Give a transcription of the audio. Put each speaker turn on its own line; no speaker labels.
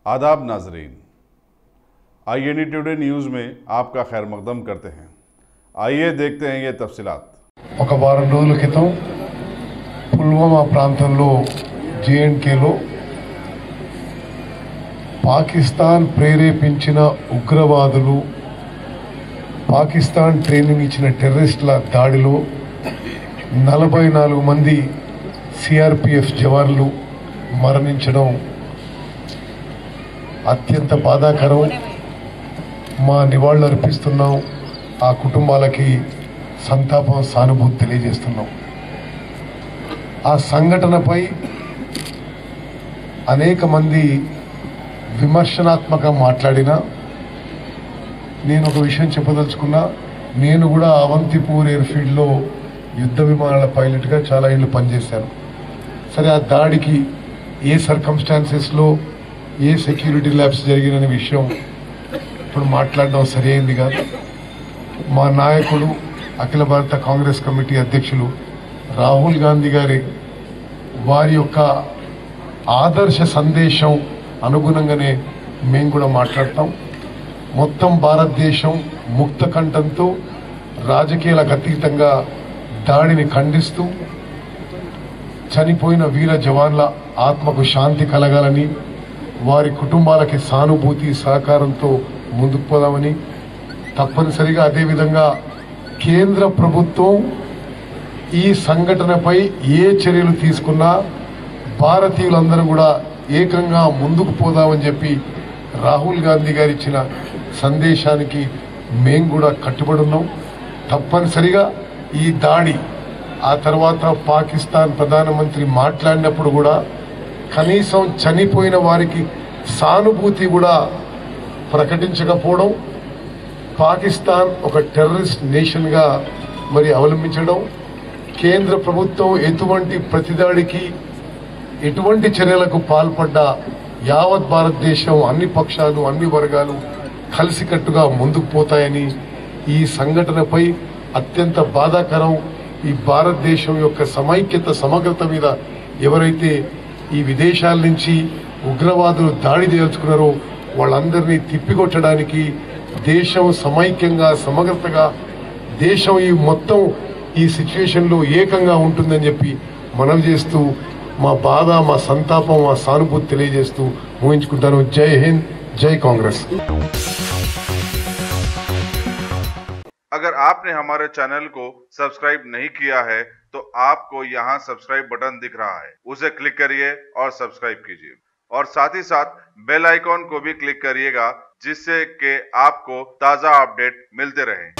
आदाब नाजरीन, INA today news में आपका खैर मकदम करते हैं। आइए देखते हैं ये तफसीलात।
ఒక వారం రోజుల క్రితం పుల్వామా ప్రాంతంలో JNKలో పాకిస్తాన్ ప్రేరేపించిన ఉగ్రవాదులు పాకిస్తాన్ ట్రైనింగ్ ఇచ్చిన టెర్రరిస్టుల దాడిలో 44 మంది CRPF జవాన్లు మరణించడం అత్యంత బాధాకరం. మా నివాళులు అర్పిస్తున్నాం. ఆ కుటుంబాలకి సంతాపం సానుభూతి తెలియజేస్తున్నాం. ఆ సంఘటనపై అనేక మంది విమర్శనాత్మకంగా మాట్లాడినా నేను ఒక విషయం చెప్పదలుచుకున్నా. నేను కూడా అవంతిపూర్ ఎయిర్ఫీల్డ్లో యుద్ధ విమానాల పైలట్గా చాలా ఏళ్ళు పనిచేశాను. సరే, ఆ దాడికి ఏ సర్కమ్స్టాన్సెస్లో ఏ సెక్యూరిటీ ల్యాబ్స్ జరిగిన విషయం ఇప్పుడు మాట్లాడడం సరైంది కాదు. మా నాయకుడు అఖిల భారత కాంగ్రెస్ కమిటీ అధ్యక్షులు రాహుల్ గాంధీ గారి వారి యొక్క ఆదర్శ సందేశం అనుగుణంగానే మేము కూడా మాట్లాడతాం. మొత్తం భారతదేశం ముక్త కంఠంతో రాజకీయాలకు అతీతంగా దాడిని ఖండిస్తూ చనిపోయిన వీర జవాన్ల ఆత్మకు శాంతి కలగాలని, వారి కుటుంబాలకి సానుభూతి సహకారంతో ముందుకు పోదామని, తప్పనిసరిగా అదేవిధంగా కేంద్ర ప్రభుత్వం ఈ సంఘటనపై ఏ చర్యలు తీసుకున్నా భారతీయులందరూ కూడా ఏకంగా ముందుకు పోదామని చెప్పి రాహుల్ గాంధీ గారు ఇచ్చిన సందేశానికి మేము కూడా కట్టుబడి ఉన్నాం. తప్పనిసరిగా ఈ దాడి ఆ తర్వాత పాకిస్తాన్ ప్రధానమంత్రి మాట్లాడినప్పుడు కూడా కనీసం చనిపోయిన వారికి సానుభూతి కూడా ప్రకటించకపోవడం, పాకిస్తాన్ ఒక టెర్రరిస్ట్ నేషన్గా మరి అవలంబించడం, కేంద్ర ప్రభుత్వం ఎటువంటి ప్రతిదాడికి ఎటువంటి చర్యలకు పాల్పడ్డా యావత్ భారతదేశం అన్ని పక్షాలు అన్ని వర్గాలు కలిసికట్టుగా ముందుకు పోతాయని, ఈ సంఘటనపై అత్యంత బాధాకరం. ఈ భారతదేశం యొక్క సమైక్యత సమగ్రత మీద ఎవరైతే ఈ విదేశాల నుంచి ఉగ్రవాదులు దాడి చేర్చుకున్నారో వాళ్ళందరినీ తిప్పికొట్టడానికి దేశం సమైక్యంగా సమగ్రతగా దేశం ఈ మొత్తం ఈ సిచ్యువేషన్ లో ఏకంగా ఉంటుందని చెప్పి మనం చేస్తూ మా బాధ, మా సంతాపం, మా సానుభూతి తెలియజేస్తూ ముగించుకుంటాను. జై హింద్, జై కాంగ్రెస్.
अगर आपने हमारे चैनल को सब्सक्राइब नहीं किया है तो आपको यहाँ सब्सक्राइब बटन दिख रहा है, उसे क्लिक करिए और सब्सक्राइब कीजिए और साथ ही साथ बेल आइकॉन को भी क्लिक करिएगा जिससे कि आपको ताज़ा अपडेट मिलते रहें।